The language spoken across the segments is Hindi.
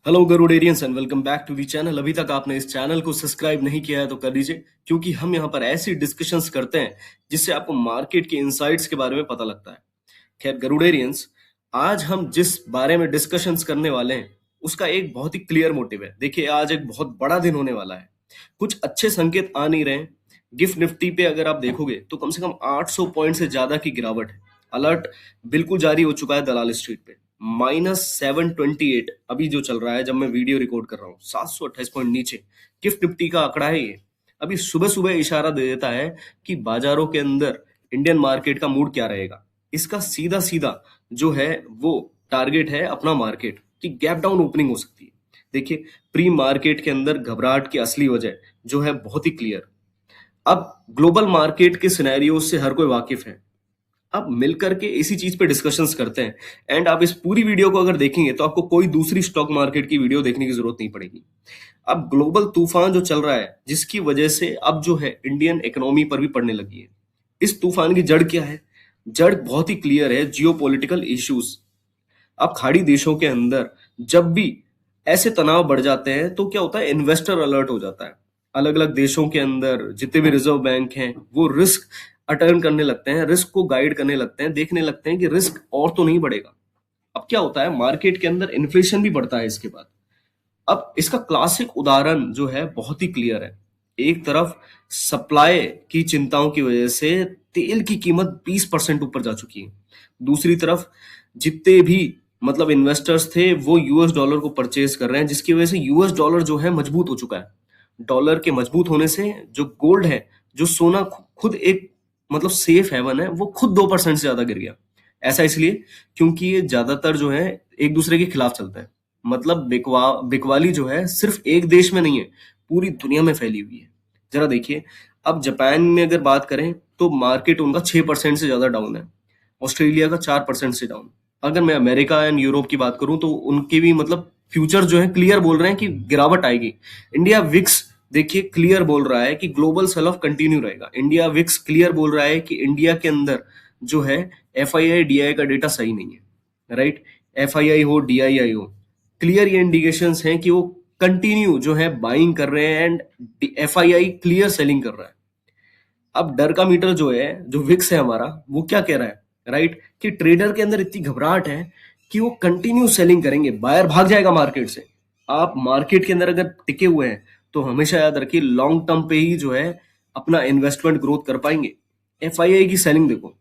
Hello Garuderians and welcome back to the channel. अभी तक आपने इस चैनल को सब्सक्राइब नहीं किया है तो कर लीजिए, क्योंकि हम यहाँ पर ऐसी डिस्कशंस करते हैं जिससे आपको मार्केट के इनसाइट्स के बारे में पता लगता है। खैर गरुडेरियंस, आज हम जिस बारे में डिस्कशंस करने वाले हैं उसका एक बहुत ही क्लियर मोटिव है। देखिए, आज एक बहुत बड़ा दिन होने वाला है। कुछ अच्छे संकेत आ नहीं रहे हैं। गिफ्ट निफ्टी पे अगर आप देखोगे तो कम से कम 800 पॉइंट से ज्यादा की गिरावट है। अलर्ट बिल्कुल जारी हो चुका है दलाल स्ट्रीट पे। -728 अभी जो चल रहा है, जब मैं वीडियो रिकॉर्ड कर रहा हूँ, 728 पॉइंट नीचे गिफ्ट निफ्टी का आंकड़ा है ये। अभी सुबह सुबह इशारा दे देता है कि बाजारों के अंदर इंडियन मार्केट का मूड क्या रहेगा। इसका सीधा सीधा जो है वो टारगेट है अपना मार्केट की गैप डाउन ओपनिंग हो सकती है। देखिए, प्री मार्केट के अंदर घबराहट की असली वजह जो है बहुत ही क्लियर। अब ग्लोबल मार्केट के सिनेरियो से हर कोई वाकिफ है। अब मिलकर के इसी चीज पे डिस्कशंस करते हैं। एंड आप इस पूरी वीडियो को अगर देखेंगे तो आपको कोई दूसरी स्टॉक मार्केट की वीडियो देखने की जरूरत नहीं पड़ेगी। अब ग्लोबल तूफान जो चल रहा है, जिसकी वजह से अब जो है इंडियन इकोनॉमी पर भी पड़ने लगी है। इस तूफान की जड़ क्या है? जड़ बहुत ही क्लियर है, जियोपॉलिटिकल इश्यूज। अब खाड़ी देशों के अंदर जब भी ऐसे तनाव बढ़ जाते हैं तो क्या होता है, इन्वेस्टर अलर्ट हो जाता है। अलग अलग देशों के अंदर जितने भी रिजर्व बैंक हैं वो रिस्क अटर्न करने लगते हैं, रिस्क को गाइड करने लगते हैं, देखने लगते हैं कि रिस्क और तो नहीं बढ़ेगा। अब क्या होता है, मार्केट के अंदर इन्फ्लेशन भी बढ़ता है इसके बाद। अब इसका क्लासिक उदाहरण जो है बहुत ही क्लियर है। एक तरफ सप्लाई की चिंताओं की वजह से तेल की कीमत 20% ऊपर जा चुकी है। दूसरी तरफ जितने भी मतलब इन्वेस्टर्स थे वो यूएस डॉलर को परचेज कर रहे हैं, जिसकी वजह से यूएस डॉलर जो है मजबूत हो चुका है। डॉलर के मजबूत होने से जो गोल्ड है, जो सोना खुद एक मतलब सेफ हेवन है, वो खुद 2% से ज्यादा गिर गया। ऐसा इसलिए क्योंकि ये ज्यादातर जो है एक दूसरे के खिलाफ चलता है। मतलब बिकवाली जो है सिर्फ एक देश में नहीं है, पूरी दुनिया में फैली हुई है। जरा देखिए, अब जापान में अगर बात करें तो मार्केट उनका 6% से ज्यादा डाउन है। ऑस्ट्रेलिया का 4% से डाउन। अगर मैं अमेरिका एंड यूरोप की बात करूं तो उनके भी मतलब फ्यूचर जो है क्लियर बोल रहे हैं कि गिरावट आएगी। इंडिया विक्स देखिए क्लियर बोल रहा है कि ग्लोबल सेल ऑफ कंटिन्यू रहेगा। इंडिया विक्स क्लियर बोल रहा है कि इंडिया के अंदर जो है एफआईआई डीआई का डेटा सही नहीं है। राइट, एफआईआई हो डीआईआई हो, क्लियर ये इंडिकेशंस हैं कि वो कंटिन्यू जो है बाइंग कर रहे हैं एंड एफआईआई क्लियर सेलिंग कर रहा है। अब डर का मीटर जो है, जो विक्स है हमारा, वो क्या कह रहा है? राइट, कि ट्रेडर के अंदर इतनी घबराहट है कि वो कंटिन्यू सेलिंग करेंगे, बायर भाग जाएगा मार्केट से। आप मार्केट के अंदर अगर टिके हुए हैं तो हमेशा याद रखिए लॉन्ग टर्म पे ही जो है अपना इन्वेस्टमेंट ग्रोथ कर पाएंगे। एफआईआई की सेलिंग देखो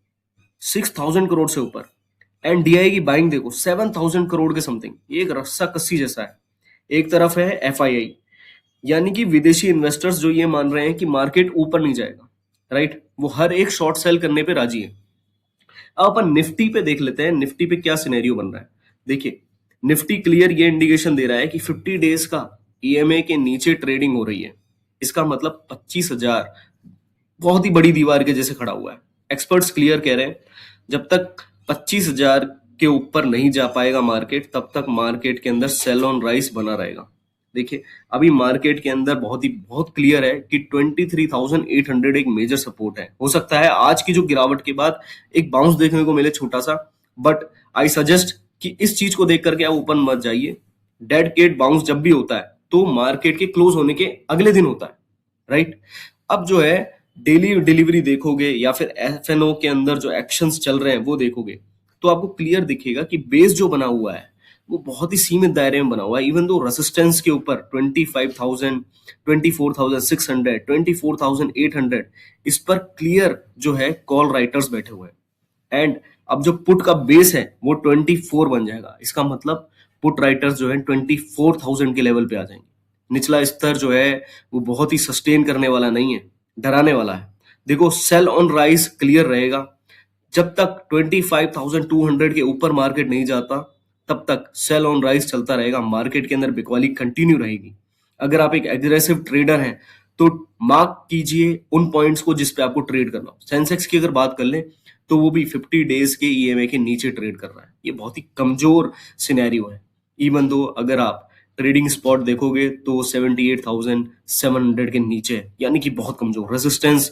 6,000 करोड़ से ऊपर, एंड डीआई की बाइंग देखो 7,000 करोड़ के समथिंग। ये एक रस्सा कस्सी जैसा है। एक तरफ है एफआईआई, यानी कि विदेशी इन्वेस्टर्स जो ये मान रहे हैं कि मार्केट ऊपर नहीं जाएगा। राइट, वो हर एक शॉर्ट सेल करने पे राजी है। अब अपन निफ्टी पे देख लेते हैं, निफ्टी पे क्या सिनेरियो बन रहा है। देखिए, निफ्टी क्लियर ये इंडिकेशन दे रहा है कि 50 डेज का ईएमए के नीचे ट्रेडिंग हो रही है। इसका मतलब 25,000 बहुत ही बड़ी दीवार के जैसे खड़ा हुआ है। एक्सपर्ट्स क्लियर कह रहे हैं जब तक 25,000 के ऊपर नहीं जा पाएगा मार्केट, तब तक मार्केट के अंदर सेल ऑन राइस बना रहेगा। देखिए, अभी मार्केट के अंदर बहुत क्लियर है कि 23,800 एक मेजर सपोर्ट है। हो सकता है आज की जो गिरावट के बाद एक बाउंस देखने को मिले छोटा सा, बट आई सजेस्ट कि इस चीज को देख करके आप ऊपर मत जाइए। डेड केट बाउंस जब भी होता है तो मार्केट के क्लोज होने के अगले दिन होता है। राइट, अब जो है डेली डिलीवरी देखोगे या फिर एफएनओ के अंदर जो एक्शंस चल रहे हैं वो देखोगे तो आपको क्लियर दिखेगा कि बेस जो बना हुआ है वो बहुत ही सीमित दायरे में बना हुआ है। इवन दो रेसिस्टेंस के ऊपर 25,000, 24,600, 24,800, इस पर क्लियर जो है कॉल राइटर्स बैठे हुए हैं। एंड अब जो पुट का बेस है वो 24 बन जाएगा। इसका मतलब पुट राइटर्स जो है 24,000 के लेवल पे आ जाएंगे। निचला स्तर जो है वो बहुत ही सस्टेन करने वाला नहीं है, डराने वाला है। देखो, सेल ऑन राइस क्लियर रहेगा। जब तक 25,200 के ऊपर मार्केट नहीं जाता तब तक सेल ऑन राइस चलता रहेगा। मार्केट के अंदर बिकवाली कंटिन्यू रहेगी। अगर आप एक एग्रेसिव ट्रेडर हैं तो मार्क कीजिए उन पॉइंट्स को जिस पे आपको ट्रेड करना हो। सेंसेक्स की अगर बात कर लें तो वो भी 50 डेज के ईएमए के नीचे ट्रेड कर रहा है। ये बहुत ही कमजोर सिनेरियो है। इवन दो अगर आप ट्रेडिंग स्पॉट देखोगे तो 78,700 के नीचे है, यानी कि बहुत कमजोर। रेजिस्टेंस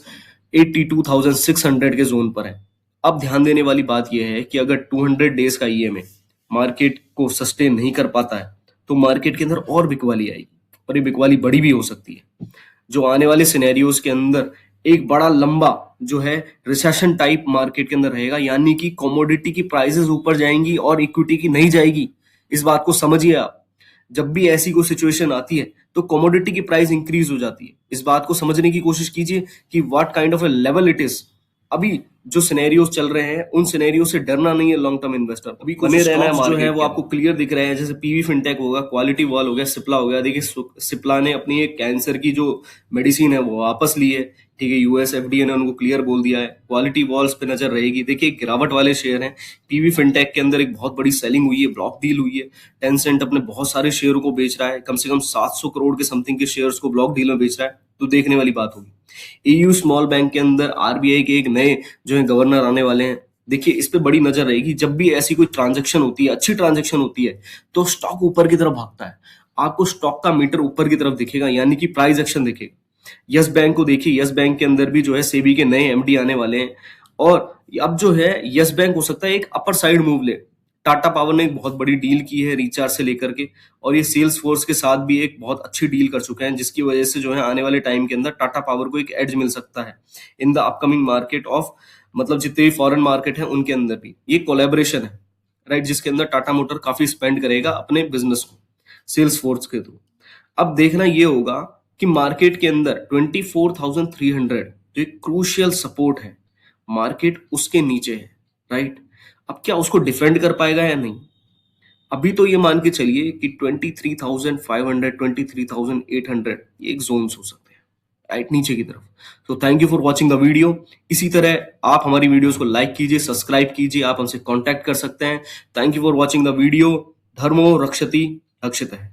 82,600 के जोन पर है। अब ध्यान देने वाली बात यह है कि अगर 200 डेज का ईएमए मार्केट को सस्टेन नहीं कर पाता है तो मार्केट के अंदर और बिकवाली आएगी और ये बिकवाली बड़ी भी हो सकती है, जो आने वाले सिनेरियोज के अंदर एक बड़ा लंबा जो है रिसेशन टाइप मार्केट के अंदर रहेगा, यानी कि कमोडिटी की प्राइसेस ऊपर जाएंगी और इक्विटी की नहीं जाएगी। इस बात को समझिए आप। जब भी ऐसी कोई सिचुएशन आती है तो कमोडिटी की प्राइस इंक्रीज हो जाती है। इस बात को समझने की कोशिश कीजिए कि what kind of A level it is. अभी जो सिनेरियोस चल रहे हैं उन सिनेरियो से डरना नहीं है लॉन्ग टर्म इन्वेस्टर। अभी कुछ रहना है जो है वो आपको क्लियर दिख रहे हैं, जैसे पीवी फिनटेक होगा, क्वालिटी वॉल हो गया, सिप्ला हो गया। देखिए सिप्ला ने अपनी एक कैंसर की जो मेडिसिन है वो वापस ली है, ठीक है, यूएस एफडीए ने उनको क्लियर बोल दिया है। क्वालिटी वॉल्स पे नजर रहेगी। देखिए गिरावट वाले शेयर हैं। पीवी फिनटेक के अंदर एक बहुत बड़ी सेलिंग हुई है, ब्लॉक डील हुई है। टेंसेंट अपने बहुत सारे शेयरों को बेच रहा है, कम से कम 700 करोड़ के समथिंग के शेयर्स को ब्लॉक डील में बेच रहा है, तो देखने वाली बात होगी। ईयू स्मॉल बैंक के अंदर आरबीआई के एक नए जो है गवर्नर आने वाले हैं। देखिए इस पे बड़ी नजर रहेगी। जब भी ऐसी कोई ट्रांजैक्शन होती है, अच्छी ट्रांजैक्शन होती है, तो स्टॉक ऊपर की तरफ भागता है। आपको स्टॉक का मीटर ऊपर की तरफ दिखेगा, यानी कि प्राइस एक्शन दिखेगा। यस बैंक को देखिए, यस बैंक के अंदर भी जो है सेबी के नए एमडी आने वाले हैं, और अब जो है यस बैंक हो सकता है एक अपर साइड मूव ले। टाटा पावर ने एक बहुत बड़ी डील की है रिचार्ज से लेकर के, और ये सेल्स फोर्स के साथ भी एक बहुत अच्छी डील कर चुके हैं, जिसकी वजह से जो है आने वाले टाइम के अंदर टाटा पावर को एक एज मिल सकता है in the upcoming market of, मतलब जितने भी फॉरेन मार्केट है उनके अंदर भी ये कोलैबोरेशन है, राइट, जिसके अंदर टाटा मोटर काफी स्पेंड करेगा अपने बिजनेस को सेल्स फोर्स के थ्रू। अब देखना ये होगा कि मार्केट के अंदर 24,300 जो एक क्रूशियल सपोर्ट है, मार्केट उसके नीचे है, राइट। अब क्या उसको डिफेंड कर पाएगा या नहीं? अभी तो ये मान के चलिए कि 23,500 23,800 ये एक जोन्स हो सकते हैं, राइट, नीचे की तरफ। तो thank you for watching the video. इसी तरह आप हमारी वीडियोस को लाइक कीजिए, सब्सक्राइब कीजिए, आप हमसे कांटेक्ट कर सकते हैं। Thank you for watching the video. धर्मो रक्षति रक्षितः।